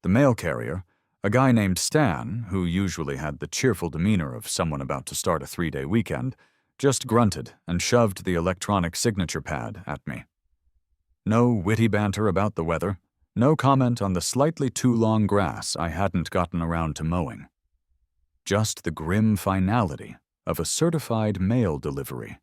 The mail carrier, a guy named Stan, who usually had the cheerful demeanor of someone about to start a 3-day weekend, just grunted and shoved the electronic signature pad at me. No witty banter about the weather, no comment on the slightly too long grass I hadn't gotten around to mowing. Just the grim finality of a certified mail delivery.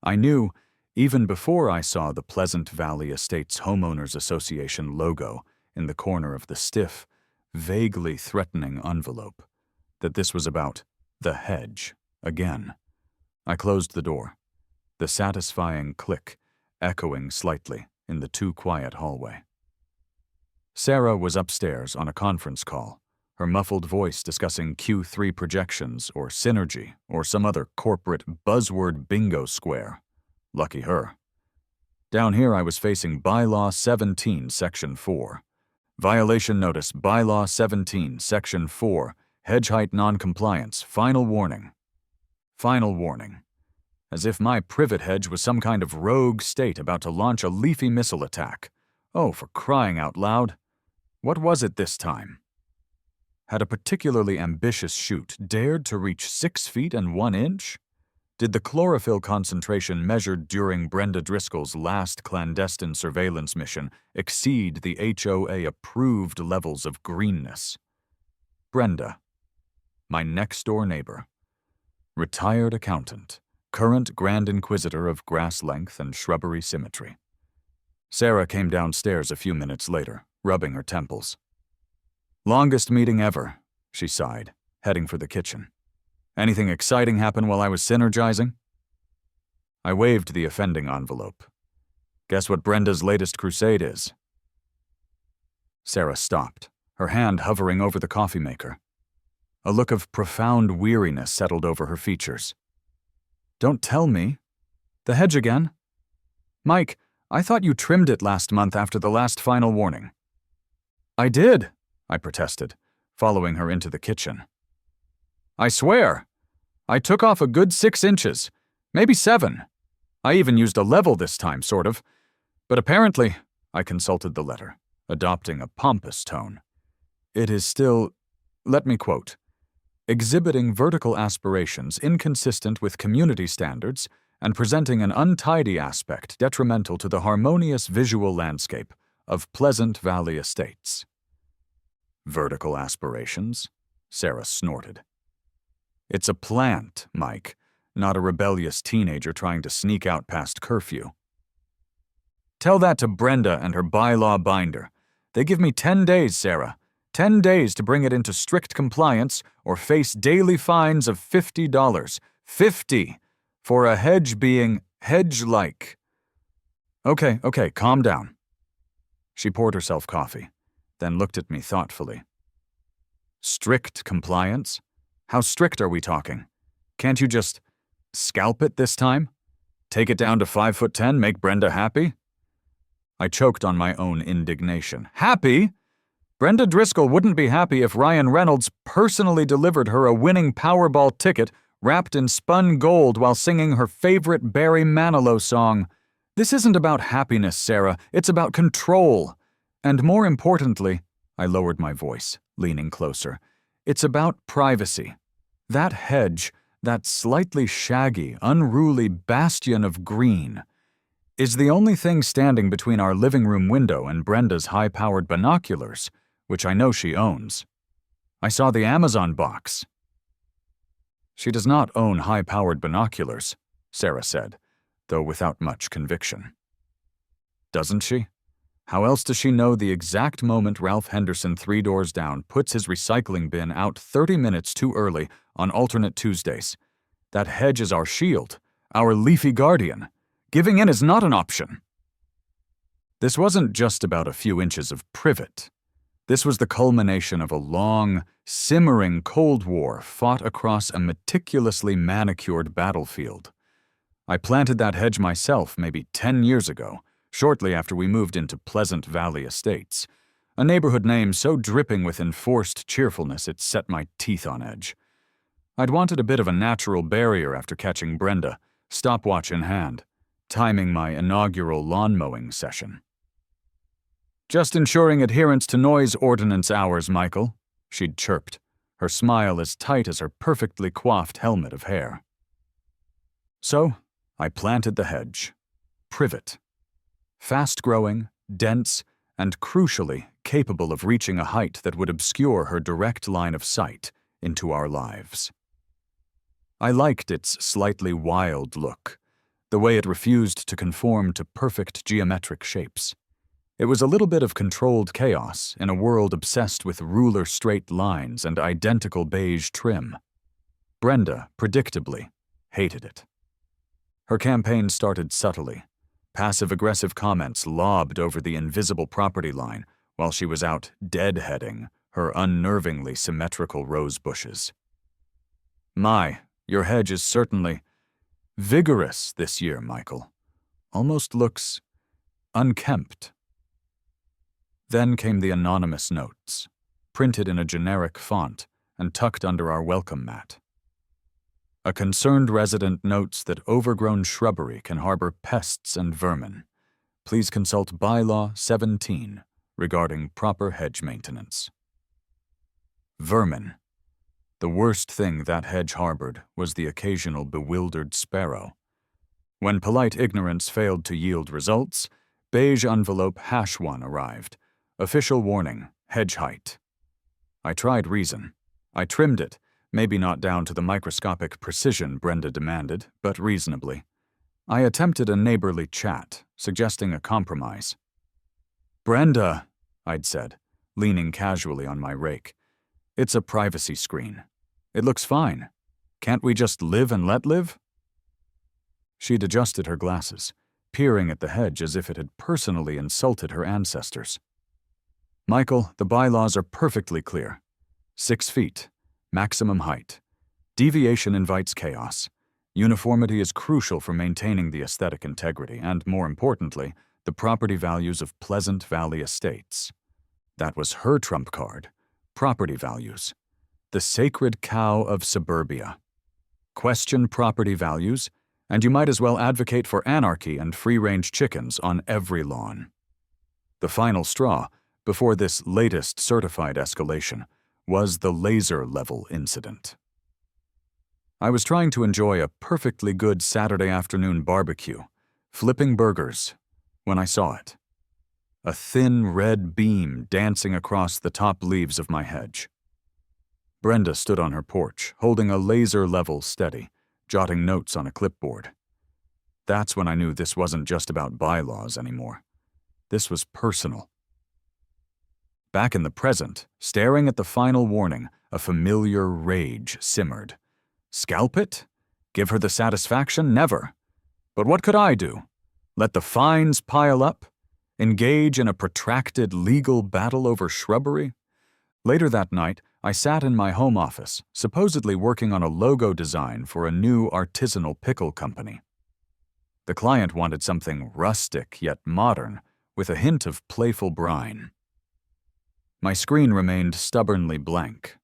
I knew, even before I saw the Pleasant Valley Estates Homeowners Association logo in the corner of the stiff, vaguely threatening envelope, that this was about the Hedge again. I closed the door, the satisfying click echoing slightly in the too quiet hallway. Sarah was upstairs on a conference call, her muffled voice discussing Q3 projections or synergy or some other corporate buzzword bingo square. Lucky her. Down here I was facing Bylaw 17, Section 4. Violation notice, Bylaw 17, Section 4, hedge height noncompliance, final warning. Final warning. As if my privet hedge was some kind of rogue state about to launch a leafy missile attack. Oh, for crying out loud. What was it this time? Had a particularly ambitious shoot dared to reach 6 feet and 1 inch? Did the chlorophyll concentration measured during Brenda Driscoll's last clandestine surveillance mission exceed the HOA-approved levels of greenness? Brenda, my next-door neighbor, retired accountant, current Grand Inquisitor of grass length and shrubbery symmetry. Sarah came downstairs a few minutes later, rubbing her temples. Longest meeting ever, she sighed, heading for the kitchen. Anything exciting happen while I was synergizing? I waved the offending envelope. Guess what Brenda's latest crusade is? Sarah stopped, her hand hovering over the coffee maker. A look of profound weariness settled over her features. Don't tell me. The hedge again? Mike, I thought you trimmed it last month after the last final warning. I did, I protested, following her into the kitchen. I swear. I took off a good 6 inches, maybe 7. I even used a level this time, sort of. But apparently, I consulted the letter, adopting a pompous tone. It is still, let me quote, exhibiting vertical aspirations inconsistent with community standards and presenting an untidy aspect detrimental to the harmonious visual landscape of Pleasant Valley Estates. Vertical aspirations? Sarah snorted. It's a plant, Mike, not a rebellious teenager trying to sneak out past curfew. Tell that to Brenda and her bylaw binder. They give me 10 days, Sarah. 10 days to bring it into strict compliance or face daily fines of $50. 50! For a hedge being hedge-like. Okay, calm down. She poured herself coffee, then looked at me thoughtfully. Strict compliance? How strict are we talking? Can't you just scalp it this time? Take it down to 5'10", make Brenda happy? I choked on my own indignation. Happy? Brenda Driscoll wouldn't be happy if Ryan Reynolds personally delivered her a winning Powerball ticket wrapped in spun gold while singing her favorite Barry Manilow song. This isn't about happiness, Sarah. It's about control. And more importantly, I lowered my voice, leaning closer, it's about privacy. That hedge, that slightly shaggy, unruly bastion of green, is the only thing standing between our living room window and Brenda's high-powered binoculars, which I know she owns. I saw the Amazon box. She does not own high-powered binoculars, Sarah said, though without much conviction. Doesn't she? How else does she know the exact moment Ralph Henderson 3 doors down puts his recycling bin out 30 minutes too early on alternate Tuesdays? That hedge is our shield, our leafy guardian. Giving in is not an option. This wasn't just about a few inches of privet. This was the culmination of a long, simmering Cold War fought across a meticulously manicured battlefield. I planted that hedge myself maybe 10 years ago, shortly after we moved into Pleasant Valley Estates, a neighborhood name so dripping with enforced cheerfulness it set my teeth on edge. I'd wanted a bit of a natural barrier after catching Brenda, stopwatch in hand, timing my inaugural lawn mowing session. Just ensuring adherence to noise ordinance hours, Michael, she'd chirped, her smile as tight as her perfectly coiffed helmet of hair. So, I planted the hedge. Privet. Fast-growing, dense, and crucially capable of reaching a height that would obscure her direct line of sight into our lives. I liked its slightly wild look, the way it refused to conform to perfect geometric shapes. It was a little bit of controlled chaos in a world obsessed with ruler-straight lines and identical beige trim. Brenda, predictably, hated it. Her campaign started subtly, passive-aggressive comments lobbed over the invisible property line while she was out deadheading her unnervingly symmetrical rose bushes. My, your hedge is certainly vigorous this year, Michael. Almost looks unkempt. Then came the anonymous notes, printed in a generic font and tucked under our welcome mat. A concerned resident notes that overgrown shrubbery can harbor pests and vermin. Please consult Bylaw 17 regarding proper hedge maintenance. Vermin. The worst thing that hedge harbored was the occasional bewildered sparrow. When polite ignorance failed to yield results, beige envelope #1 arrived. Official warning, hedge height. I tried reason. I trimmed it, maybe not down to the microscopic precision Brenda demanded, but reasonably. I attempted a neighborly chat, suggesting a compromise. Brenda, I'd said, leaning casually on my rake. It's a privacy screen. It looks fine. Can't we just live and let live? She'd adjusted her glasses, peering at the hedge as if it had personally insulted her ancestors. Michael, the bylaws are perfectly clear. 6 feet, maximum height. Deviation invites chaos. Uniformity is crucial for maintaining the aesthetic integrity and, more importantly, the property values of Pleasant Valley estates. That was her trump card. Property values. The sacred cow of suburbia. Question property values, and you might as well advocate for anarchy and free-range chickens on every lawn. The final straw, before this latest certified escalation, was the laser-level incident. I was trying to enjoy a perfectly good Saturday afternoon barbecue, flipping burgers, when I saw it. A thin red beam dancing across the top leaves of my hedge. Brenda stood on her porch, holding a laser level steady, jotting notes on a clipboard. That's when I knew this wasn't just about bylaws anymore. This was personal. Back in the present, staring at the final warning, a familiar rage simmered. Scalp it? Give her the satisfaction? Never. But what could I do? Let the fines pile up? Engage in a protracted legal battle over shrubbery? Later that night, I sat in my home office, supposedly working on a logo design for a new artisanal pickle company. The client wanted something rustic yet modern, with a hint of playful brine. My screen remained stubbornly blank.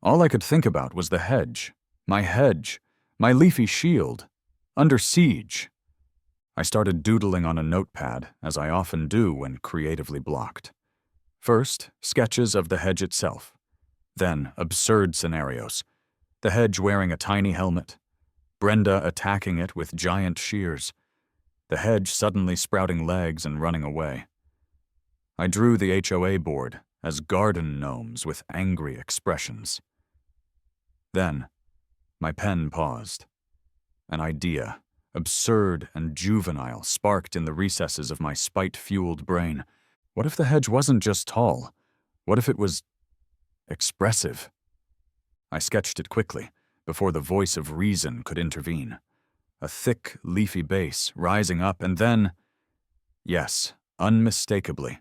All I could think about was the hedge, my leafy shield, under siege. I started doodling on a notepad, as I often do when creatively blocked. First, sketches of the hedge itself. Then, absurd scenarios. The hedge wearing a tiny helmet. Brenda attacking it with giant shears. The hedge suddenly sprouting legs and running away. I drew the HOA board as garden gnomes with angry expressions. Then, my pen paused. An idea, absurd and juvenile, sparked in the recesses of my spite-fueled brain. What if the hedge wasn't just tall? What if it was expressive? I sketched it quickly, before the voice of reason could intervene. A thick, leafy base rising up, and then, yes, unmistakably,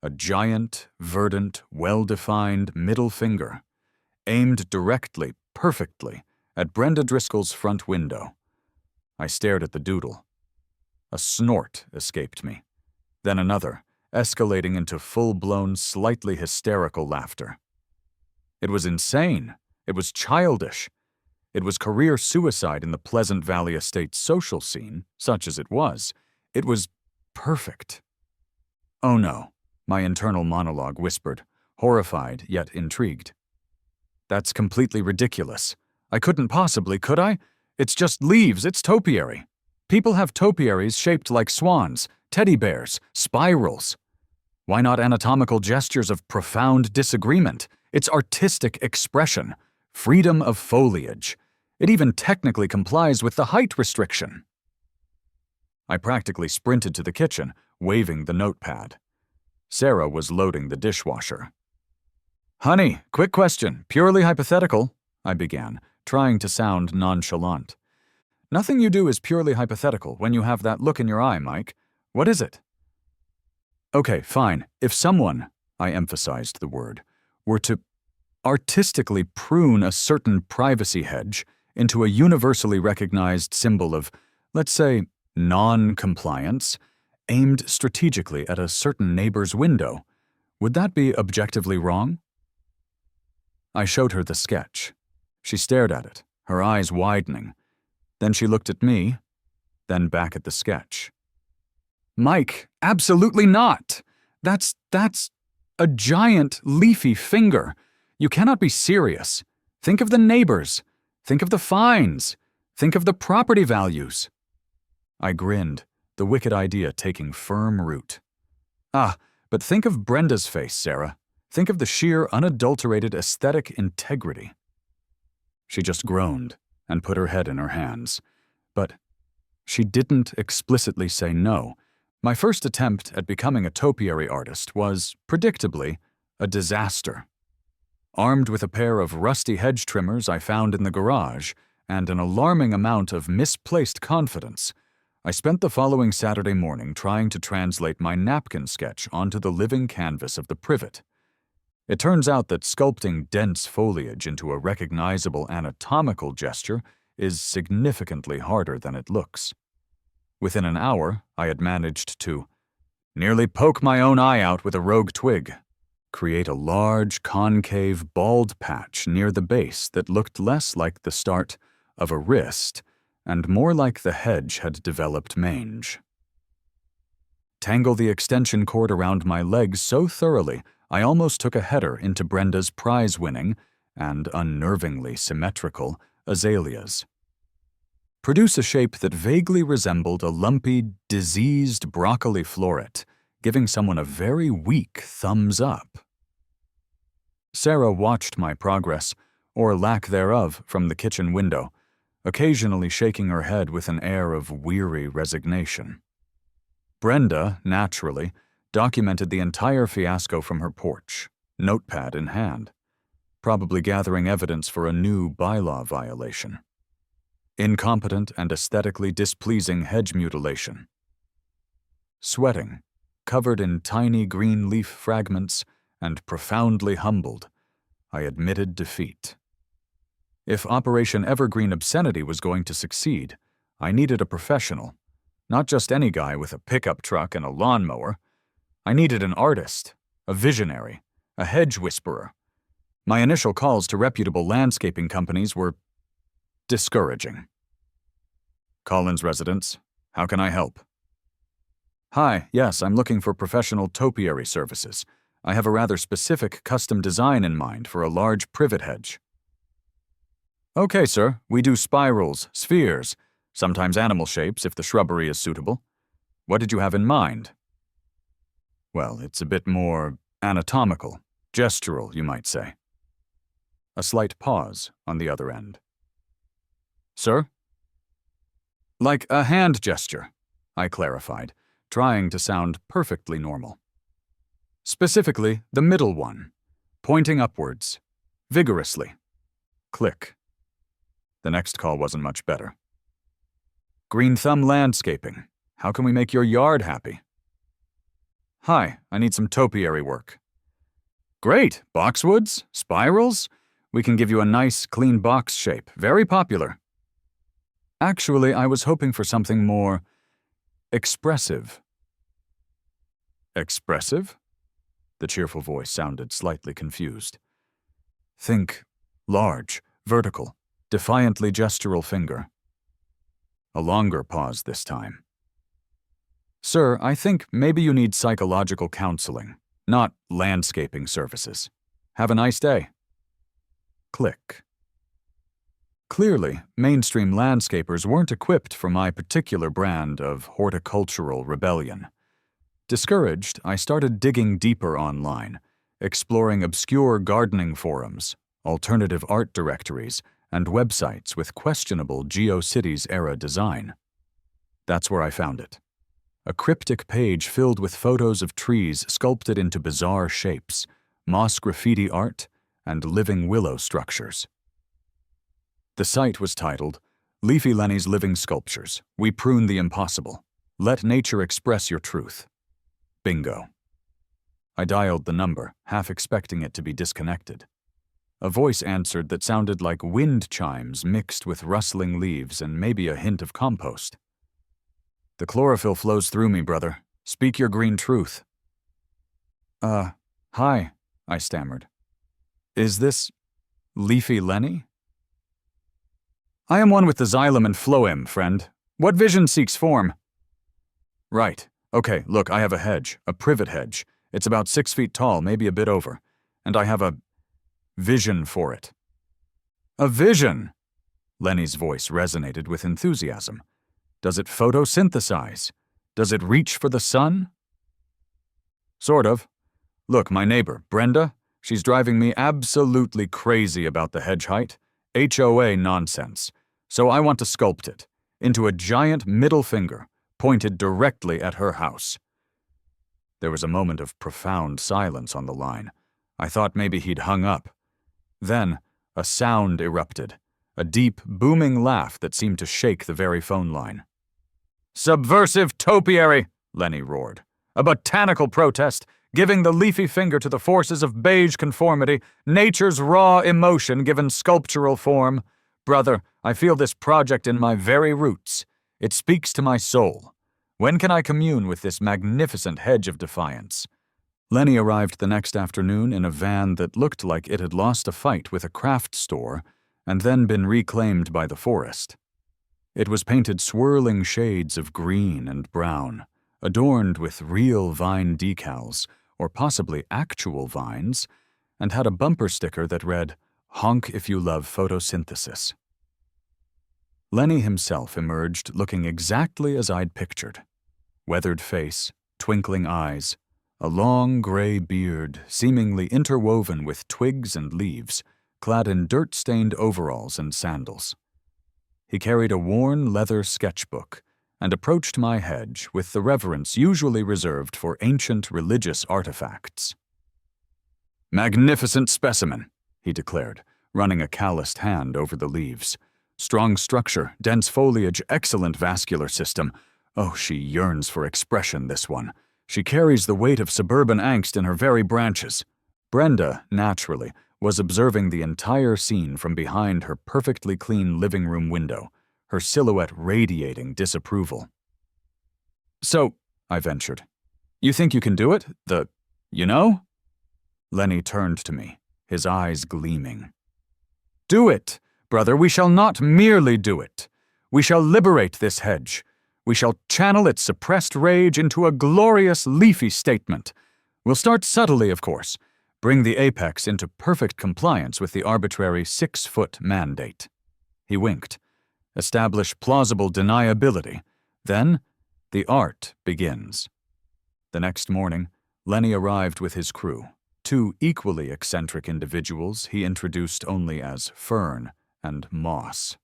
a giant, verdant, well-defined middle finger, aimed directly, perfectly, at Brenda Driscoll's front window. I stared at the doodle. A snort escaped me, then another, escalating into full-blown, slightly hysterical laughter. It was insane. It was childish. It was career suicide in the Pleasant Valley Estates social scene, such as it was. It was perfect. Oh no, my internal monologue whispered, horrified yet intrigued. That's completely ridiculous. I couldn't possibly, could I? It's just leaves, it's topiary. People have topiaries shaped like swans, teddy bears, spirals. Why not anatomical gestures of profound disagreement? It's artistic expression, freedom of foliage. It even technically complies with the height restriction. I practically sprinted to the kitchen, waving the notepad. Sarah was loading the dishwasher. Honey, quick question, purely hypothetical, I began, trying to sound nonchalant. Nothing you do is purely hypothetical when you have that look in your eye, Mike. What is it? Okay, fine. If someone, I emphasized the word, were to artistically prune a certain privacy hedge into a universally recognized symbol of, let's say, non-compliance, aimed strategically at a certain neighbor's window, would that be objectively wrong? I showed her the sketch. She stared at it, her eyes widening. Then she looked at me, then back at the sketch. Mike, absolutely not! That's a giant, leafy finger. You cannot be serious. Think of the neighbors. Think of the fines. Think of the property values. I grinned, the wicked idea taking firm root. But think of Brenda's face, Sarah. Think of the sheer, unadulterated aesthetic integrity. She just groaned and put her head in her hands. But she didn't explicitly say no. My first attempt at becoming a topiary artist was, predictably, a disaster. Armed with a pair of rusty hedge trimmers I found in the garage and an alarming amount of misplaced confidence, I spent the following Saturday morning trying to translate my napkin sketch onto the living canvas of the privet. It turns out that sculpting dense foliage into a recognizable anatomical gesture is significantly harder than it looks. Within an hour, I had managed to nearly poke my own eye out with a rogue twig, create a large, concave, bald patch near the base that looked less like the start of a wrist and more like the hedge had developed mange. Tangle the extension cord around my legs so thoroughly I almost took a header into Brenda's prize-winning and unnervingly symmetrical azaleas. Produce a shape that vaguely resembled a lumpy, diseased broccoli floret, giving someone a very weak thumbs up. Sarah watched my progress, or lack thereof, from the kitchen window, occasionally shaking her head with an air of weary resignation. Brenda, naturally, documented the entire fiasco from her porch, notepad in hand, probably gathering evidence for a new bylaw violation. Incompetent and aesthetically displeasing hedge mutilation. Sweating, covered in tiny green leaf fragments and profoundly humbled, I admitted defeat. If Operation Evergreen Obscenity was going to succeed, I needed a professional, not just any guy with a pickup truck and a lawnmower. I needed an artist, a visionary, a hedge whisperer. My initial calls to reputable landscaping companies were discouraging. Collins Residence, how can I help? Hi, yes, I'm looking for professional topiary services. I have a rather specific custom design in mind for a large privet hedge. Okay, sir, we do spirals, spheres, sometimes animal shapes if the shrubbery is suitable. What did you have in mind? Well, it's a bit more anatomical, gestural, you might say. A slight pause on the other end. Sir? Like a hand gesture, I clarified, trying to sound perfectly normal. Specifically, the middle one, pointing upwards, vigorously. Click. The next call wasn't much better. Green Thumb Landscaping. How can we make your yard happy? Hi, I need some topiary work. Great, boxwoods, spirals? We can give you a nice, clean box shape, very popular. Actually, I was hoping for something more expressive. Expressive? The cheerful voice sounded slightly confused. Think large, vertical, defiantly gestural finger. A longer pause this time. Sir, I think maybe you need psychological counseling, not landscaping services. Have a nice day. Click. Clearly, mainstream landscapers weren't equipped for my particular brand of horticultural rebellion. Discouraged, I started digging deeper online, exploring obscure gardening forums, alternative art directories, and websites with questionable GeoCities-era design. That's where I found it. A cryptic page filled with photos of trees sculpted into bizarre shapes, moss graffiti art, and living willow structures. The site was titled, "Leafy Lenny's Living Sculptures. We Prune the Impossible. Let Nature Express Your Truth." Bingo. I dialed the number, half expecting it to be disconnected. A voice answered that sounded like wind chimes mixed with rustling leaves and maybe a hint of compost. "The chlorophyll flows through me, brother. Speak your green truth." Hi," I stammered. "Is this Leafy Lenny?" "I am one with the xylem and phloem, friend. What vision seeks form?" "Right. Okay, look, I have a hedge, a privet hedge. It's about 6 feet tall, maybe a bit over. And I have a vision for it." "A vision?" Lenny's voice resonated with enthusiasm. "Does it photosynthesize? Does it reach for the sun?" "Sort of. Look, my neighbor, Brenda, she's driving me absolutely crazy about the hedge height. HOA nonsense. So I want to sculpt it into a giant middle finger pointed directly at her house." There was a moment of profound silence on the line. I thought maybe he'd hung up. Then, a sound erupted, a deep, booming laugh that seemed to shake the very phone line. "Subversive topiary!" Lenny roared. "A botanical protest, giving the leafy finger to the forces of beige conformity, nature's raw emotion given sculptural form. Brother, I feel this project in my very roots. It speaks to my soul. When can I commune with this magnificent hedge of defiance?" Lenny arrived the next afternoon in a van that looked like it had lost a fight with a craft store and then been reclaimed by the forest. It was painted swirling shades of green and brown, adorned with real vine decals, or possibly actual vines, and had a bumper sticker that read, "Honk if you love photosynthesis." Lenny himself emerged looking exactly as I'd pictured. Weathered face, twinkling eyes, a long gray beard seemingly interwoven with twigs and leaves, clad in dirt-stained overalls and sandals. He carried a worn leather sketchbook and approached my hedge with the reverence usually reserved for ancient religious artifacts. "Magnificent specimen," he declared, running a calloused hand over the leaves. "Strong structure, dense foliage, excellent vascular system. Oh, she yearns for expression, this one. She carries the weight of suburban angst in her very branches." Brenda, naturally, was observing the entire scene from behind her perfectly clean living room window, her silhouette radiating disapproval. "So," I ventured, "you think you can do it? You know?" Lenny turned to me, his eyes gleaming. "Do it, brother. We shall not merely do it. We shall liberate this hedge. We shall channel its suppressed rage into a glorious leafy statement. We'll start subtly, of course. Bring the apex into perfect compliance with the arbitrary 6-foot mandate." He winked. "Establish plausible deniability. Then, the art begins." The next morning, Lenny arrived with his crew, 2 equally eccentric individuals he introduced only as Fern and Moss.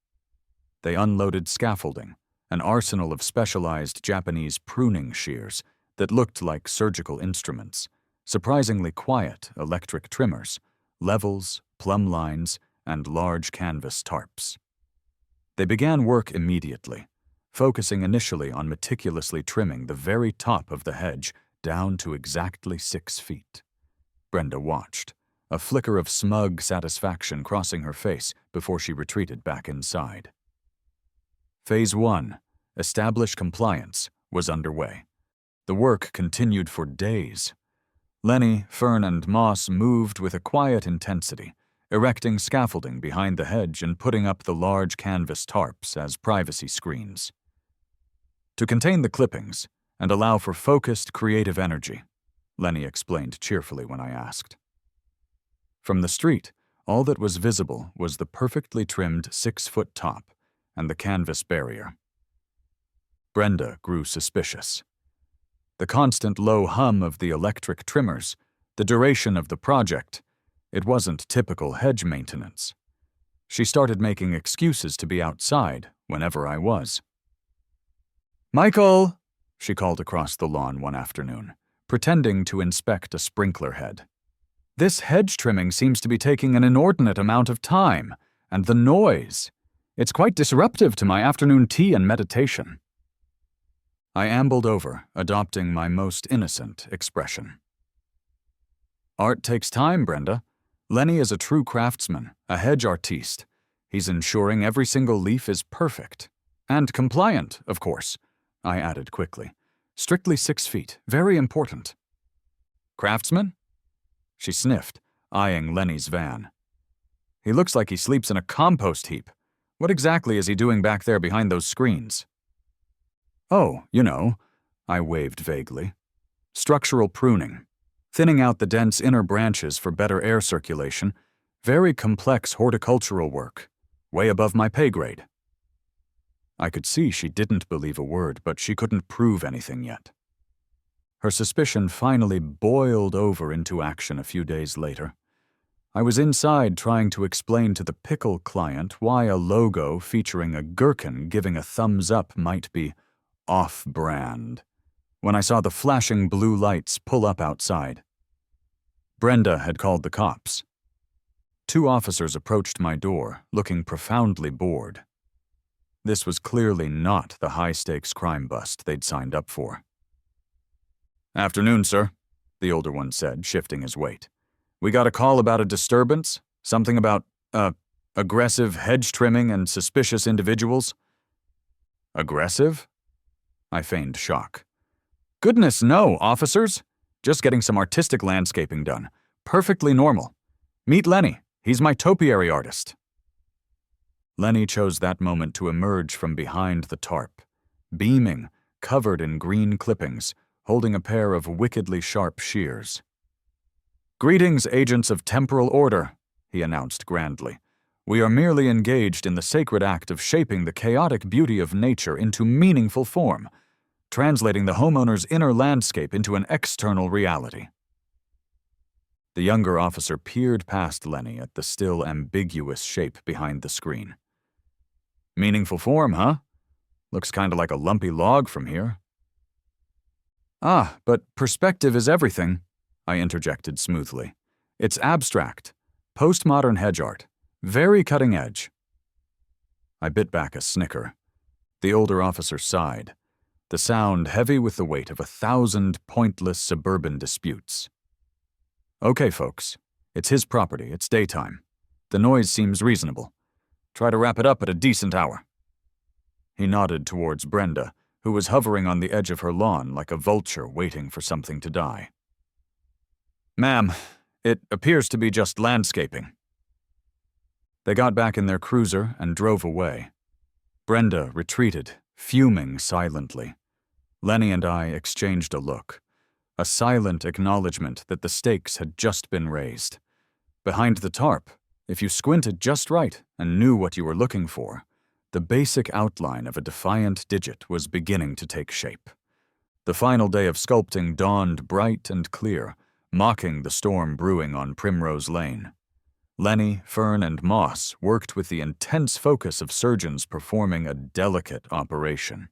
They unloaded scaffolding, an arsenal of specialized Japanese pruning shears that looked like surgical instruments, surprisingly quiet electric trimmers, levels, plumb lines, and large canvas tarps. They began work immediately, focusing initially on meticulously trimming the very top of the hedge down to exactly 6 feet. Brenda watched, a flicker of smug satisfaction crossing her face before she retreated back inside. Phase 1, establish compliance, was underway. The work continued for days. Lenny, Fern, and Moss moved with a quiet intensity, erecting scaffolding behind the hedge and putting up the large canvas tarps as privacy screens. To contain the clippings, and allow for focused, creative energy, Lenny explained cheerfully when I asked. From the street, all that was visible was the perfectly trimmed 6-foot top and the canvas barrier. Brenda grew suspicious. The constant low hum of the electric trimmers, the duration of the project, it wasn't typical Hedge maintenance. She started making excuses to be outside whenever I was. "Michael!" she called across the lawn one afternoon, pretending to inspect a sprinkler head. "This hedge trimming seems to be taking an inordinate amount of time, and the noise. It's quite disruptive to my afternoon tea and meditation." I ambled over, adopting my most innocent expression. "Art takes time, Brenda. Lenny is a true craftsman, a hedge artiste. He's ensuring every single leaf is perfect. And compliant, of course," I added quickly. "Strictly 6 feet, very important." "Craftsman?" She sniffed, eyeing Lenny's van. "He looks like he sleeps in a compost heap. What exactly is he doing back there behind those screens?" "Oh, you know," I waved vaguely. "Structural pruning. Thinning out the dense inner branches for better air circulation. Very complex horticultural work. Way above my pay grade." I could see she didn't believe a word, but she couldn't prove anything yet. Her suspicion finally boiled over into action a few days later. I was inside trying to explain to the pickle client why a logo featuring a gherkin giving a thumbs up might be off-brand, when I saw the flashing blue lights pull up outside. Brenda had called the cops. 2 officers approached my door, looking profoundly bored. This was clearly not the high-stakes crime bust they'd signed up for. "Afternoon, sir," the older one said, shifting his weight. "We got a call about a disturbance, something about, aggressive hedge trimming and suspicious individuals." "Aggressive?" I feigned shock. "Goodness, no, officers. Just getting some artistic landscaping done. Perfectly normal. Meet Lenny. He's my topiary artist." Lenny chose that moment to emerge from behind the tarp, beaming, covered in green clippings, holding a pair of wickedly sharp shears. "Greetings, agents of temporal order," he announced grandly. "We are merely engaged in the sacred act of shaping the chaotic beauty of nature into meaningful form, translating the homeowner's inner landscape into an external reality." The younger officer peered past Lenny at the still ambiguous shape behind the screen. "Meaningful form, huh? Looks kinda like a lumpy log from here." "Ah, but perspective is everything," I interjected smoothly. "It's abstract, postmodern hedge art, very cutting edge." I bit back a snicker. The older officer sighed, the sound heavy with the weight of 1,000 pointless suburban disputes. "Okay, folks. It's his property. It's daytime. The noise seems reasonable. Try to wrap it up at a decent hour." He nodded towards Brenda, who was hovering on the edge of her lawn like a vulture waiting for something to die. "Ma'am, it appears to be just landscaping." They got back in their cruiser and drove away. Brenda retreated, fuming silently. Lenny and I exchanged a look, a silent acknowledgement that the stakes had just been raised. Behind the tarp, if you squinted just right and knew what you were looking for, the basic outline of a defiant digit was beginning to take shape. The final day of sculpting dawned bright and clear, mocking the storm brewing on Primrose Lane. Lenny, Fern, and Moss worked with the intense focus of surgeons performing a delicate operation.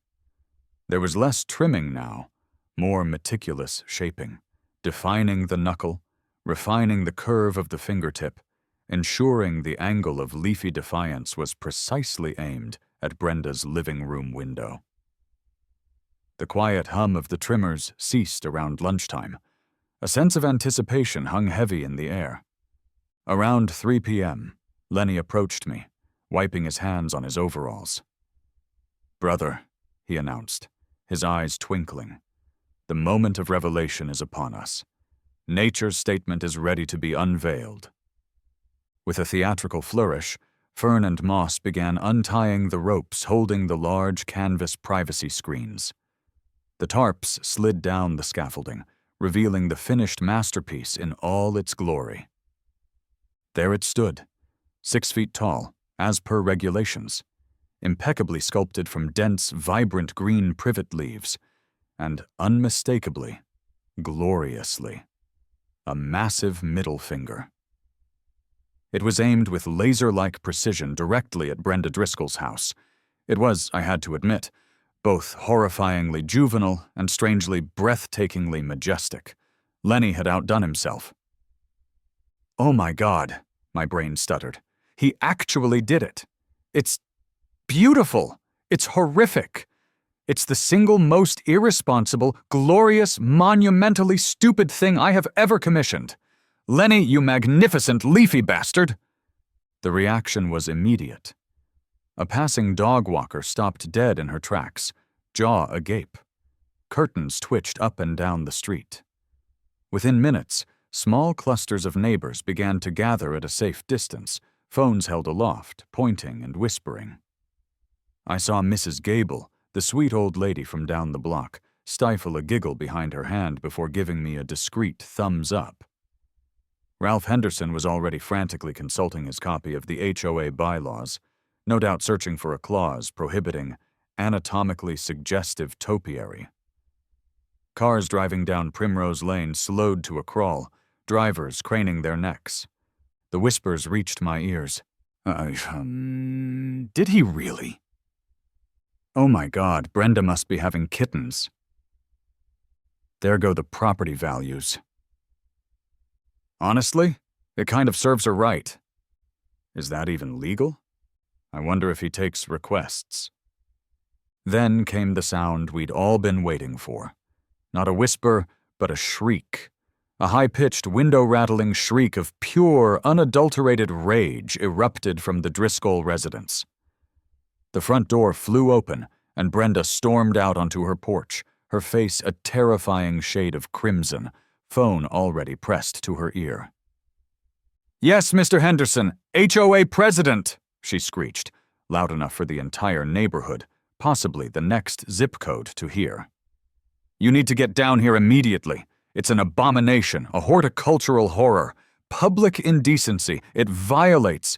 There was less trimming now, more meticulous shaping, defining the knuckle, refining the curve of the fingertip, ensuring the angle of leafy defiance was precisely aimed at Brenda's living room window. The quiet hum of the trimmers ceased around lunchtime. A sense of anticipation hung heavy in the air. Around 3 p.m., Lenny approached me, wiping his hands on his overalls. "Brother," he announced, his eyes twinkling, "the moment of revelation is upon us. Nature's statement is ready to be unveiled." With a theatrical flourish, Fern and Moss began untying the ropes holding the large canvas privacy screens. The tarps slid down the scaffolding, revealing the finished masterpiece in all its glory. There it stood, 6 feet tall, as per regulations, impeccably sculpted from dense, vibrant green privet leaves, and unmistakably, gloriously, a massive middle finger. It was aimed with laser-like precision directly at Brenda Driscoll's house. It was, I had to admit, both horrifyingly juvenile and strangely breathtakingly majestic. Lenny had outdone himself. "Oh my God," my brain stuttered. "He actually did it. It's beautiful. It's horrific. It's the single most irresponsible, glorious, monumentally stupid thing I have ever commissioned. Lenny, you magnificent leafy bastard!" The reaction was immediate. A passing dog walker stopped dead in her tracks, jaw agape. Curtains twitched up and down the street. Within minutes, small clusters of neighbors began to gather at a safe distance, phones held aloft, pointing and whispering. I saw Mrs. Gable, the sweet old lady from down the block, stifle a giggle behind her hand before giving me a discreet thumbs up. Ralph Henderson was already frantically consulting his copy of the HOA bylaws, no doubt searching for a clause prohibiting anatomically suggestive topiary. Cars driving down Primrose Lane slowed to a crawl, drivers craning their necks. The whispers reached my ears. Did he really? Oh my God, Brenda must be having kittens. There go the property values. Honestly, it kind of serves her right. Is that even legal? I wonder if he takes requests. Then came the sound we'd all been waiting for. Not a whisper, but a shriek. A high-pitched, window-rattling shriek of pure, unadulterated rage erupted from the Driscoll residence. The front door flew open, and Brenda stormed out onto her porch, her face a terrifying shade of crimson, phone already pressed to her ear. "Yes, Mr. Henderson, HOA president!" she screeched, loud enough for the entire neighborhood, possibly the next zip code, to hear. "You need to get down here immediately. It's an abomination, a horticultural horror, public indecency. It violates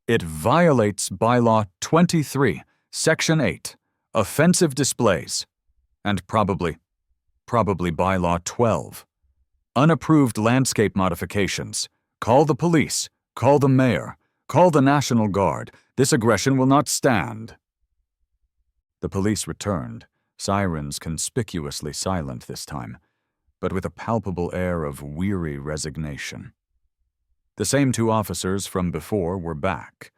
Bylaw 23, Section 8, offensive displays, and probably Bylaw 12, unapproved landscape modifications. Call the police, call the mayor, call the National Guard. This aggression will not stand." The police returned, sirens conspicuously silent this time, but with a palpable air of weary resignation. The same 2 officers from before were back,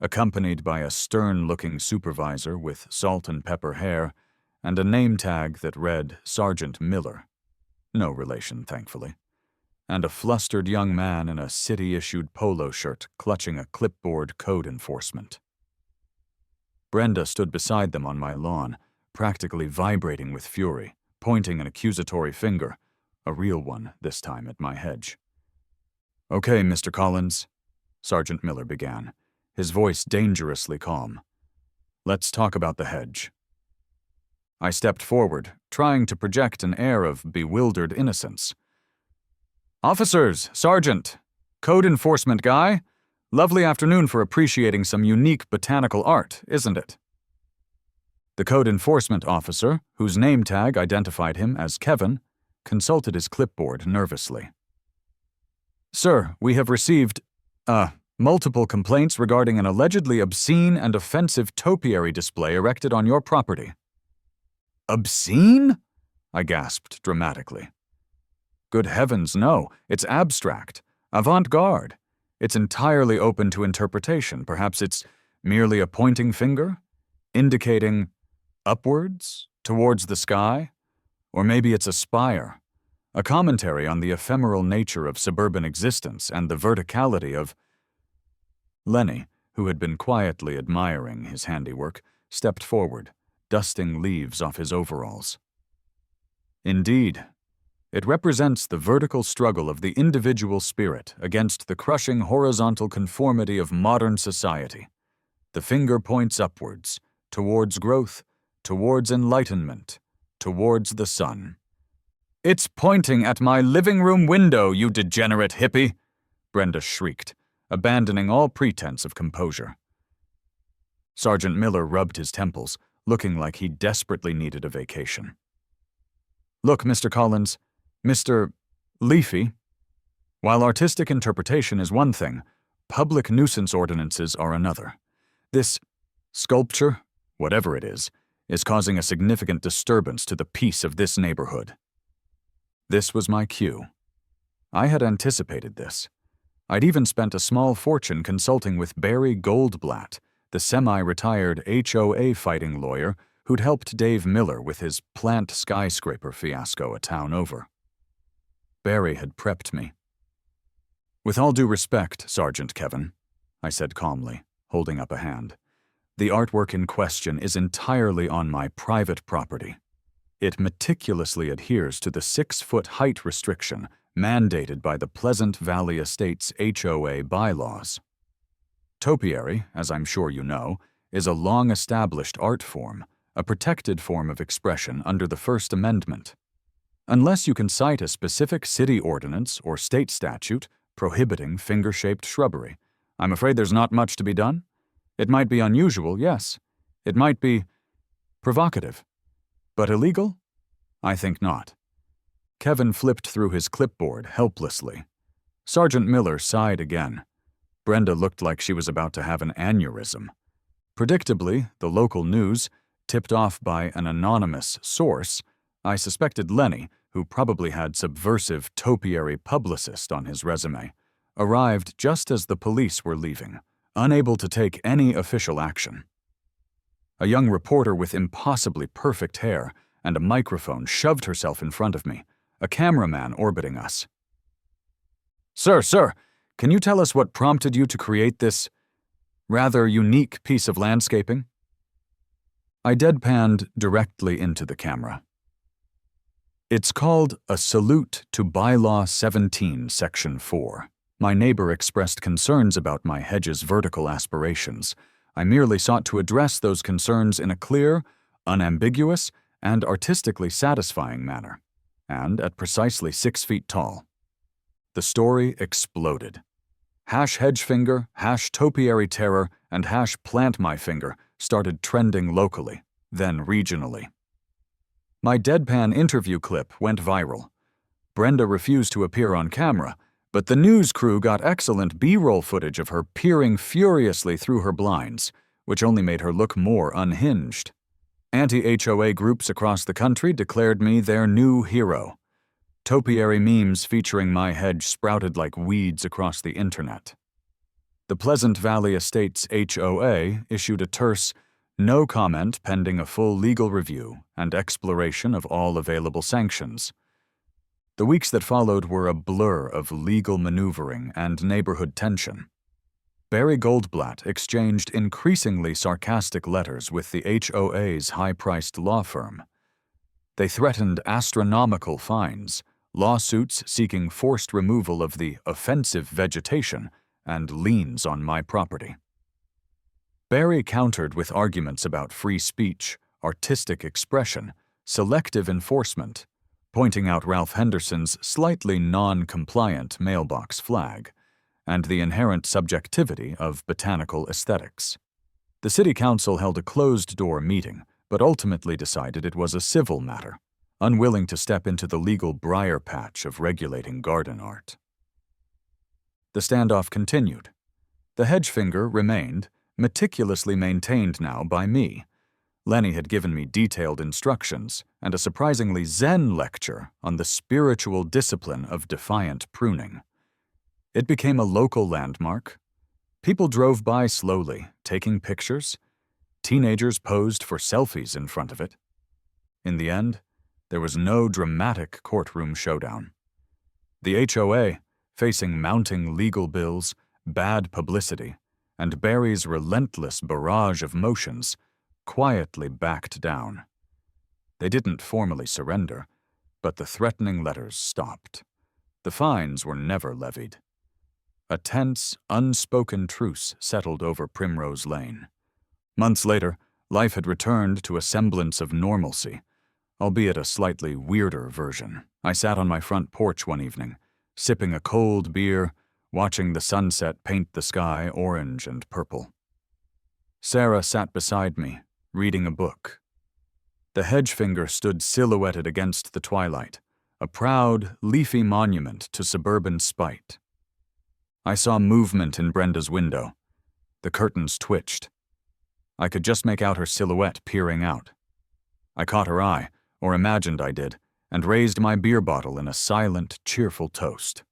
accompanied by a stern-looking supervisor with salt and pepper hair and a name tag that read Sergeant Miller, no relation, thankfully, and a flustered young man in a city-issued polo shirt clutching a clipboard code enforcement. Brenda stood beside them on my lawn, practically vibrating with fury, pointing an accusatory finger, a real one this time at my hedge. "Okay, Mr. Collins," Sergeant Miller began, his voice dangerously calm. "Let's talk about the hedge." I stepped forward, trying to project an air of bewildered innocence. "Officers, Sergeant, code enforcement guy, lovely afternoon for appreciating some unique botanical art, isn't it?" The code enforcement officer, whose name tag identified him as Kevin, consulted his clipboard nervously. "Sir, we have received, multiple complaints regarding an allegedly obscene and offensive topiary display erected on your property." "Obscene?" I gasped dramatically. "Good heavens, no. It's abstract, avant-garde. It's entirely open to interpretation. Perhaps it's merely a pointing finger, indicating upwards, towards the sky, or maybe it's a spire, a commentary on the ephemeral nature of suburban existence and the verticality of—" Lenny, who had been quietly admiring his handiwork, stepped forward, dusting leaves off his overalls. "Indeed, it represents the vertical struggle of the individual spirit against the crushing horizontal conformity of modern society. The finger points upwards, towards growth, towards enlightenment, towards the sun. "It's pointing at my living room window, you degenerate hippie!" Brenda shrieked, abandoning all pretense of composure. Sergeant Miller rubbed his temples, looking like he desperately needed a vacation. "Look, Mr. Collins, Mr. Leafy, while artistic interpretation is one thing, public nuisance ordinances are another. This sculpture, whatever it is causing a significant disturbance to the peace of this neighborhood." This was my cue. I had anticipated this. I'd even spent a small fortune consulting with Barry Goldblatt, the semi-retired HOA fighting lawyer who'd helped Dave Miller with his plant skyscraper fiasco a town over. Barry had prepped me. "With all due respect, Sergeant Kevin," I said calmly, holding up a hand, "the artwork in question is entirely on my private property. It meticulously adheres to the 6-foot height restriction mandated by the Pleasant Valley Estates HOA bylaws. Topiary, as I'm sure you know, is a long-established art form, a protected form of expression under the First Amendment. Unless you can cite a specific city ordinance or state statute prohibiting finger-shaped shrubbery, I'm afraid there's not much to be done. It might be unusual, yes. It might be provocative. But illegal? I think not." Kevin flipped through his clipboard helplessly. Sergeant Miller sighed again. Brenda looked like she was about to have an aneurysm. Predictably, the local news, tipped off by an anonymous source, I suspected Lenny, who probably had subversive topiary publicist on his resume, arrived just as the police were leaving, unable to take any official action. A young reporter with impossibly perfect hair and a microphone shoved herself in front of me, a cameraman orbiting us. Sir, can you tell us what prompted you to create this rather unique piece of landscaping?" I deadpanned directly into the camera. "It's called A Salute to Bylaw 17, Section 4. My neighbor expressed concerns about my hedge's vertical aspirations. I merely sought to address those concerns in a clear, unambiguous, and artistically satisfying manner, and at precisely 6 feet tall." The story exploded. #HedgeFinger, #Topiary Terror, and #PlantMyFinger started trending locally, then regionally. My deadpan interview clip went viral. Brenda refused to appear on camera, but the news crew got excellent B-roll footage of her peering furiously through her blinds, which only made her look more unhinged. Anti-HOA groups across the country declared me their new hero. Topiary memes featuring my hedge sprouted like weeds across the internet. The Pleasant Valley Estates HOA issued a terse, "No comment pending a full legal review and exploration of all available sanctions." The weeks that followed were a blur of legal maneuvering and neighborhood tension. Barry Goldblatt exchanged increasingly sarcastic letters with the HOA's high-priced law firm. They threatened astronomical fines, lawsuits seeking forced removal of the offensive vegetation, and liens on my property. Barry countered with arguments about free speech, artistic expression, selective enforcement, pointing out Ralph Henderson's slightly non-compliant mailbox flag, and the inherent subjectivity of botanical aesthetics. The city council held a closed-door meeting, but ultimately decided it was a civil matter, unwilling to step into the legal briar patch of regulating garden art. The standoff continued. The hedgefinger remained, meticulously maintained now by me. Lenny had given me detailed instructions and a surprisingly zen lecture on the spiritual discipline of defiant pruning. It became a local landmark. People drove by slowly, taking pictures. Teenagers posed for selfies in front of it. In the end, there was no dramatic courtroom showdown. The HOA, facing mounting legal bills, bad publicity, and Barry's relentless barrage of motions, quietly backed down. They didn't formally surrender, but the threatening letters stopped. The fines were never levied. A tense, unspoken truce settled over Primrose Lane. Months later, life had returned to a semblance of normalcy, albeit a slightly weirder version. I sat on my front porch one evening, sipping a cold beer, watching the sunset paint the sky orange and purple. Sarah sat beside me, reading a book. The hedge finger stood silhouetted against the twilight, a proud, leafy monument to suburban spite. I saw movement in Brenda's window. The curtains twitched. I could just make out her silhouette peering out. I caught her eye, or imagined I did, and raised my beer bottle in a silent, cheerful toast.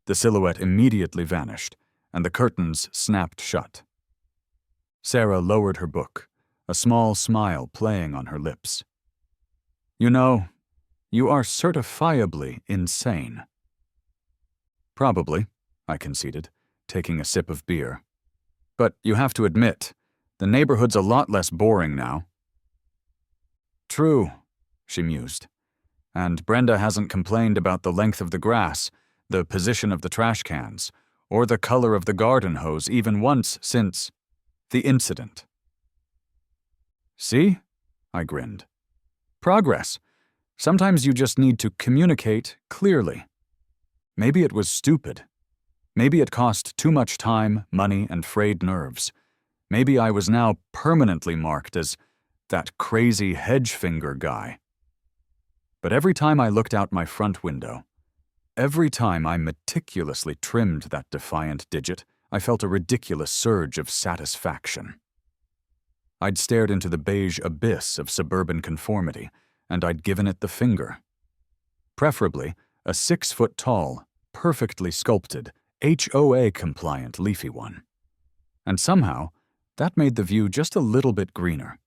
The silhouette immediately vanished, and the curtains snapped shut. Sarah lowered her book, a small smile playing on her lips. "You know, you are certifiably insane." "Probably," I conceded, taking a sip of beer. "But you have to admit, the neighborhood's a lot less boring now." "True," she mused. "And Brenda hasn't complained about the length of the grass, the position of the trash cans, or the color of the garden hose even once since the incident." "See?" I grinned. "Progress. Sometimes you just need to communicate clearly. Maybe it was stupid. Maybe it cost too much time, money, and frayed nerves. Maybe I was now permanently marked as that crazy hedge finger guy. But every time I looked out my front window, every time I meticulously trimmed that defiant digit, I felt a ridiculous surge of satisfaction. I'd stared into the beige abyss of suburban conformity, and I'd given it the finger. Preferably a 6-foot-tall, perfectly sculpted, HOA-compliant leafy one. And somehow, that made the view just a little bit greener.